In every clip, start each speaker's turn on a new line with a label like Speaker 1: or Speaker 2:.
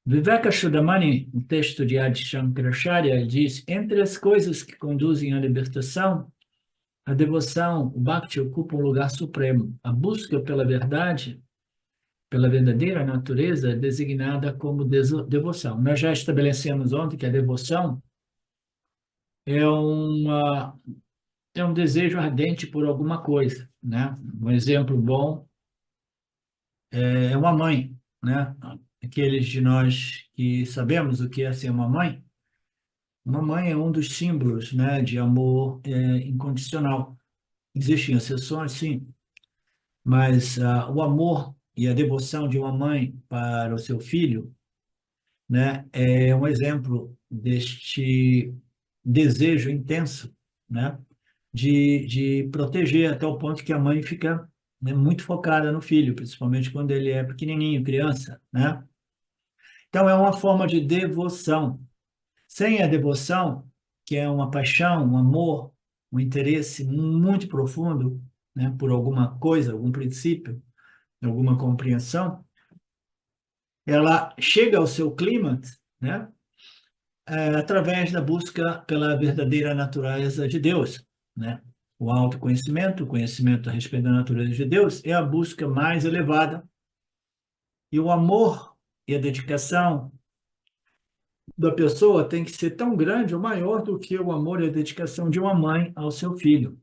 Speaker 1: Vivekachudamani, um texto de Adi Shankaracharya, ele diz: entre as coisas que conduzem à libertação, a devoção, o bhakti ocupa um lugar supremo. A busca pela verdade, pela verdadeira natureza, é designada como devoção. Nós já estabelecemos ontem que a devoção é uma é um desejo ardente por alguma coisa, né? Um exemplo bom é uma mãe, né? Aqueles de nós que sabemos o que é ser uma mãe é um dos símbolos, né, de amor incondicional. Existem exceções, sim, mas o amor e a devoção de uma mãe para o seu filho, né, é um exemplo deste desejo intenso, né, de proteger até o ponto que a mãe fica, né, muito focada no filho, principalmente quando ele é pequenininho, criança, né? Então é uma forma de devoção. Sem a devoção, que é uma paixão, um amor, um interesse muito profundo, né, por alguma coisa, algum princípio, alguma compreensão, ela chega ao seu clímax, né, através da busca pela verdadeira natureza de Deus, né? O autoconhecimento, o conhecimento a respeito da natureza de Deus, é a busca mais elevada. E o amor e a dedicação da pessoa tem que ser tão grande ou maior do que o amor e a dedicação de uma mãe ao seu filho.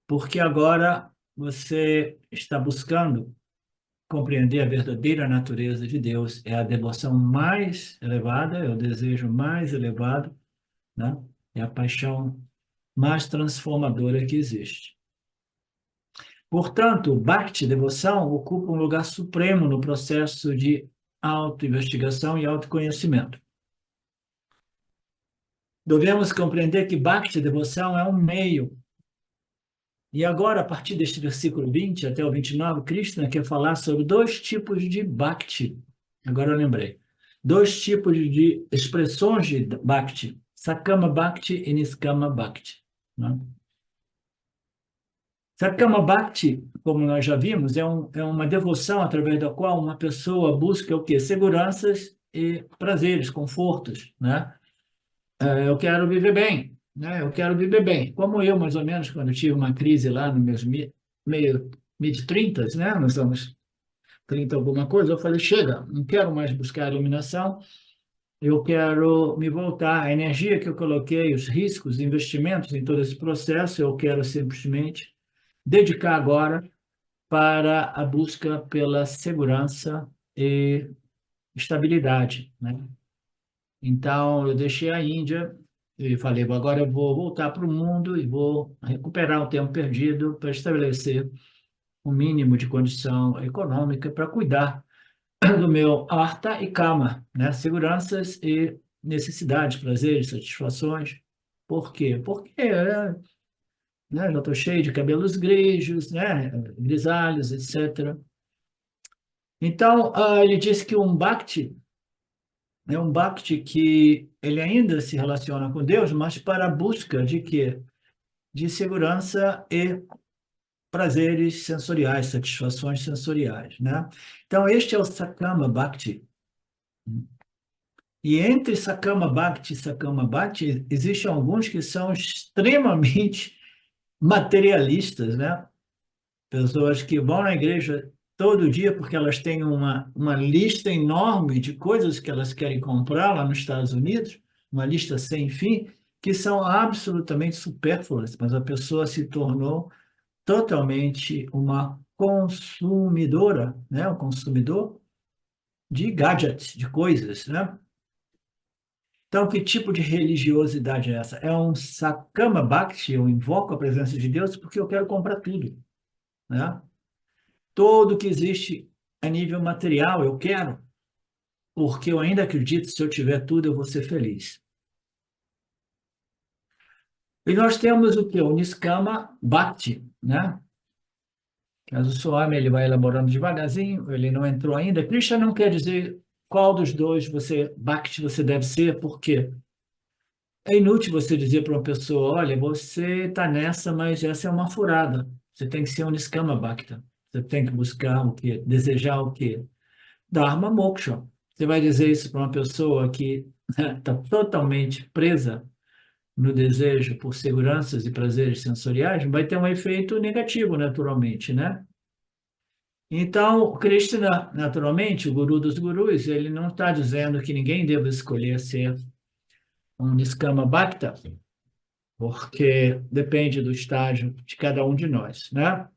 Speaker 1: Porque agora você está buscando compreender a verdadeira natureza de Deus, é a devoção mais elevada, é o desejo mais elevado, né? É a paixão mais transformadora que existe. Portanto, Bhakti, devoção, ocupa um lugar supremo no processo de autoinvestigação e autoconhecimento. Devemos compreender que Bhakti, devoção, é um meio. E agora, a partir deste versículo 20 até o 29, Krishna quer falar sobre dois tipos de Bhakti. Agora eu lembrei. Dois tipos de expressões de Bhakti. Sakama Bhakti e Niskama Bhakti, né? Sakama Bhakti, como nós já vimos, é uma devoção através da qual uma pessoa busca o quê? Seguranças e prazeres, confortos, né? Eu quero viver bem, né? Eu quero viver bem. Como eu, mais ou menos, quando eu tive uma crise lá nos meus meio mid-30, né? Nós estamos 30 alguma coisa, eu falei, chega, não quero mais buscar iluminação, eu quero me voltar. A energia que eu coloquei, os riscos, investimentos em todo esse processo, eu quero simplesmente dedicar agora para a busca pela segurança e estabilidade, né? Então, eu deixei a Índia e falei, agora eu vou voltar para o mundo e vou recuperar o tempo perdido para estabelecer um mínimo de condição econômica para cuidar do meu artha e kama, né? Seguranças e necessidades, prazeres, satisfações. Por quê? Porque né, já estou cheio de cabelos grisos, né? Grisalhos, etc. Então, ele disse que um bhakti é um bhakti que ele ainda se relaciona com Deus, mas para a busca de quê? De segurança e prazeres sensoriais, satisfações sensoriais, né? Então, este é o Sakama Bhakti. E entre Sakama Bhakti, existem alguns que são extremamente materialistas, né? Pessoas que vão na igreja todo dia porque elas têm uma lista enorme de coisas que elas querem comprar lá nos Estados Unidos, uma lista sem fim, que são absolutamente supérfluas, mas a pessoa se tornou totalmente uma consumidora, né? Um consumidor de gadgets, de coisas, né? Então, que tipo de religiosidade é essa? É um Sakama Bhakti, eu invoco a presença de Deus porque eu quero comprar tudo, né? Tudo que existe a nível material eu quero, porque eu ainda acredito que se eu tiver tudo eu vou ser feliz. E nós temos o que? O Niskama Bhakti, né? Mas o Swami ele vai elaborando devagarzinho, ele não entrou ainda. Krishna não quer dizer qual dos dois Bhakti você deve ser, porque é inútil você dizer para uma pessoa, olha, você está nessa, mas essa é uma furada. Você tem que ser um Niskama Bhakta. Você tem que buscar o quê? Desejar o quê? Dharma Moksha. Você vai dizer isso para uma pessoa que está totalmente presa no desejo por seguranças e prazeres sensoriais, vai ter um efeito negativo, naturalmente, né? Então, Krishna, naturalmente, o guru dos gurus, ele não está dizendo que ninguém deve escolher ser um Niskama Bhakta, porque depende do estágio de cada um de nós, né?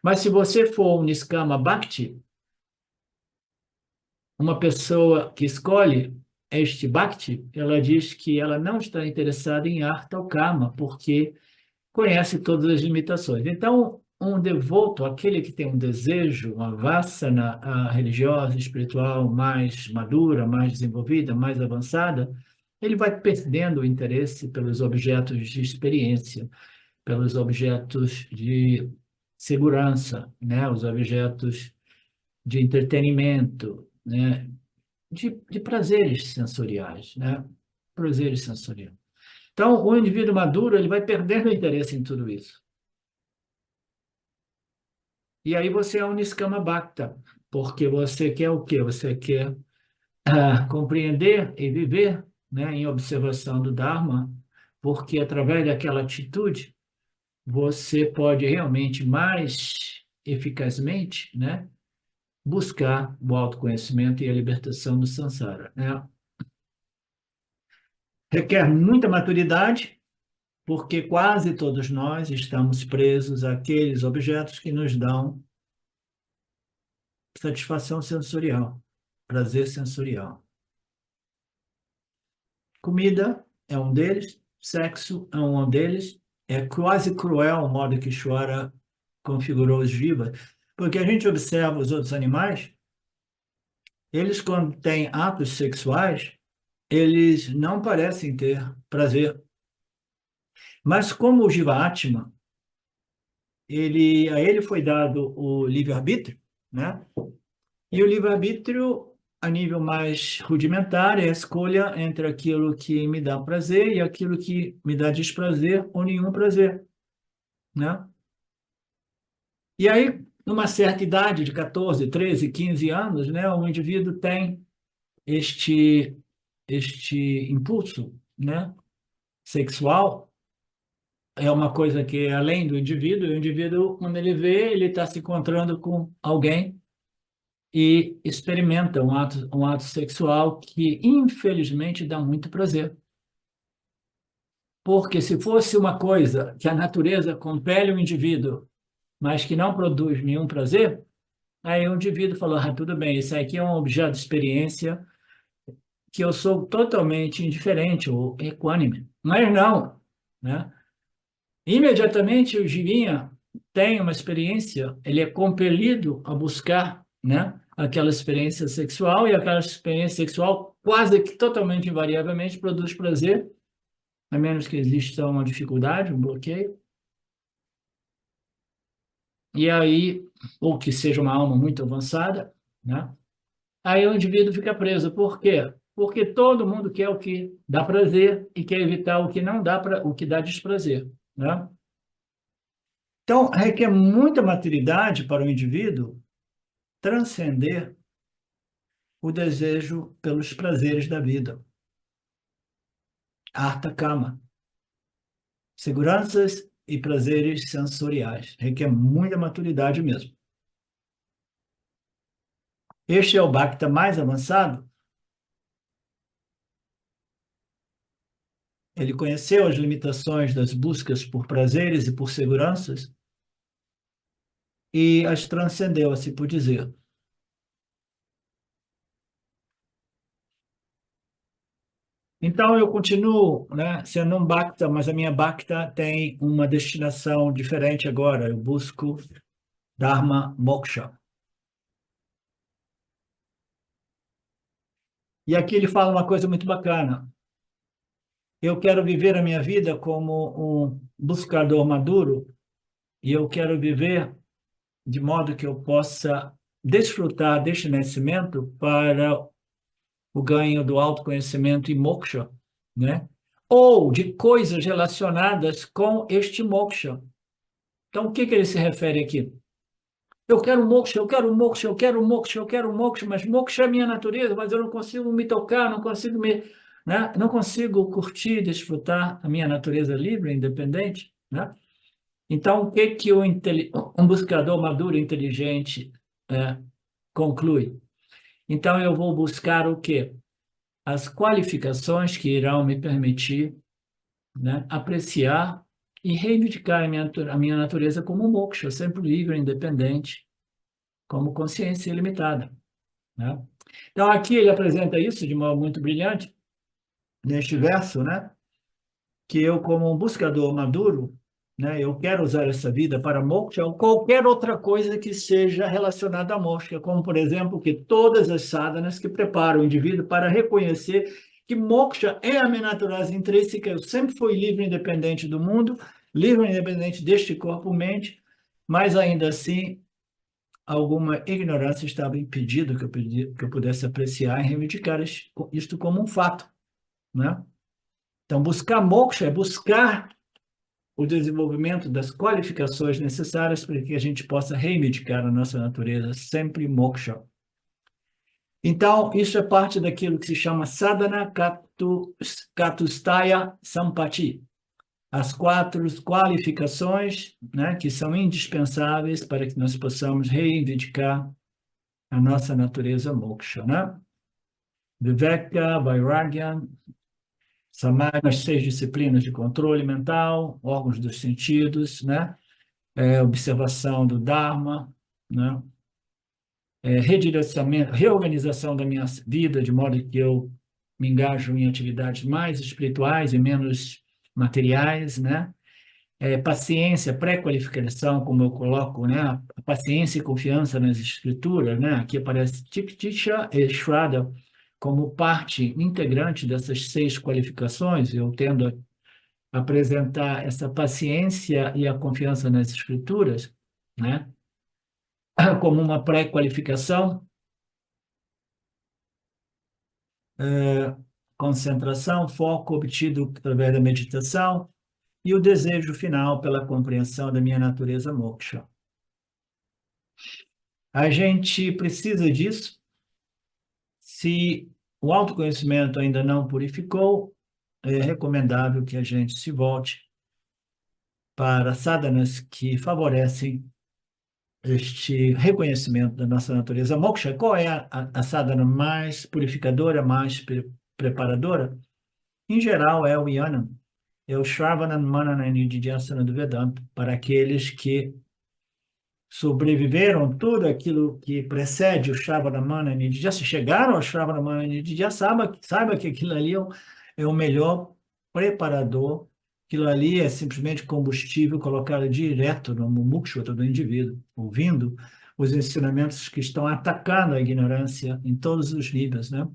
Speaker 1: Mas se você for um Niskama Bhakti, uma pessoa que escolhe este Bhakti, ela diz que ela não está interessada em Artha ou Kama, porque conhece todas as limitações. Então, um devoto, aquele que tem um desejo, uma vassana religiosa, espiritual mais madura, mais desenvolvida, mais avançada, ele vai perdendo o interesse pelos objetos de experiência, pelos objetos de segurança, né? Os objetos de entretenimento, né? De prazeres sensoriais, né? Prazeres sensoriais. Então, o indivíduo maduro, ele vai perdendo o interesse em tudo isso. E aí você é um Niskama Bhakta, porque você quer o quê? Você quer compreender e viver, né, em observação do Dharma, porque através daquela atitude você pode realmente mais eficazmente, né, buscar o autoconhecimento e a libertação do samsara, né? Requer muita maturidade, porque quase todos nós estamos presos àqueles objetos que nos dão satisfação sensorial, prazer sensorial. Comida é um deles, sexo é um deles. É quase cruel o modo que Ishvara configurou os jivas, porque a gente observa os outros animais, eles quando têm atos sexuais, eles não parecem ter prazer. Mas como o Jiva Atma, a ele foi dado o livre-arbítrio, né? E o livre-arbítrio, a nível mais rudimentar, é a escolha entre aquilo que me dá prazer e aquilo que me dá desprazer ou nenhum prazer, né? E aí, numa certa idade, de 14, 13, 15 anos, né, o indivíduo tem este, este impulso, né, sexual. É uma coisa que é além do indivíduo, e o indivíduo, quando ele vê, ele está se encontrando com alguém e experimenta um ato sexual que, infelizmente, dá muito prazer. Porque se fosse uma coisa que a natureza compele o indivíduo, mas que não produz nenhum prazer, aí o indivíduo falou, tudo bem, isso aqui é um objeto de experiência que eu sou totalmente indiferente ou equânime. Mas não, né? Imediatamente o Jivinha tem uma experiência, ele é compelido a buscar, né, aquela experiência sexual, e aquela experiência sexual quase que totalmente invariavelmente produz prazer, a menos que exista uma dificuldade, um bloqueio. E aí, ou que seja uma alma muito avançada, né? Aí o indivíduo fica preso. Por quê? Porque todo mundo quer o que dá prazer e quer evitar o que não dá o que dá desprazer, né? Então, requer muita maturidade para o indivíduo transcender o desejo pelos prazeres da vida. Artha Kama, seguranças e prazeres sensoriais. Requer muita maturidade mesmo. Este é o Bhakta mais avançado. Ele conheceu as limitações das buscas por prazeres e por seguranças e as transcendeu, assim por dizer. Então, eu continuo, né, sendo um Bhakta, mas a minha Bhakta tem uma destinação diferente agora. Eu busco Dharma Moksha. E aqui ele fala uma coisa muito bacana. Eu quero viver a minha vida como um buscador maduro e eu quero viver de modo que eu possa desfrutar deste nascimento para o ganho do autoconhecimento e moksha, né? Ou de coisas relacionadas com este moksha. Então, o que que ele se refere aqui? Eu quero moksha, eu quero moksha, eu quero moksha, eu quero moksha, mas moksha é a minha natureza, mas eu não consigo me tocar, não consigo me, né? Não consigo curtir, desfrutar a minha natureza livre, independente, né? Então, o que que um buscador maduro, inteligente, é, conclui? Então, eu vou buscar o quê? As qualificações que irão me permitir, né, apreciar e reivindicar a minha natureza como moksha, sempre livre, independente, como consciência ilimitada, né? Então, aqui ele apresenta isso de modo muito brilhante, neste verso, né? Que eu, como um buscador maduro, né, eu quero usar essa vida para moksha ou qualquer outra coisa que seja relacionada a moksha, como, por exemplo, que todas as sadhanas que preparam o indivíduo para reconhecer que moksha é a minha natureza intrínseca, eu sempre fui livre e independente do mundo, livre e independente deste corpo-mente, mas ainda assim alguma ignorância estava impedido que eu pudesse apreciar e reivindicar isto como um fato, né? Então, buscar moksha é buscar o desenvolvimento das qualificações necessárias para que a gente possa reivindicar a nossa natureza sempre moksha. Então, isso é parte daquilo que se chama sadhana katustaya sampati, as quatro qualificações, né, que são indispensáveis para que nós possamos reivindicar a nossa natureza moksha, né? Viveka, Vairagya, Samadhi, as 6 disciplinas de controle mental, órgãos dos sentidos, né? Observação do Dharma, né? Redirecionamento, reorganização da minha vida, de modo que eu me engajo em atividades mais espirituais e menos materiais, né? Paciência, pré-qualificação, como eu coloco, né? A paciência e confiança nas escrituras, né? Aqui aparece Tiksha e Shraddha como parte integrante dessas 6 qualificações. Eu tendo a apresentar essa paciência e a confiança nas escrituras, né? Como uma pré-qualificação, concentração, foco obtido através da meditação e o desejo final pela compreensão da minha natureza moksha. A gente precisa disso. Se o autoconhecimento ainda não purificou, é recomendável que a gente se volte para sadhanas que favorecem este reconhecimento da nossa natureza moksha. Qual é a sadhana mais purificadora, mais preparadora? Em geral, é o Yanam, é o Shravana, Manana e Nididhyasana do Vedanta, para aqueles que sobreviveram tudo aquilo que precede o Shravana, Manana e Nididhyasana, chegaram ao Shravana, Manana e Nididhyasana, saiba que aquilo ali é o melhor preparador, aquilo ali é simplesmente combustível colocado direto no mumukshvata do indivíduo, ouvindo os ensinamentos que estão atacando a ignorância em todos os níveis, né?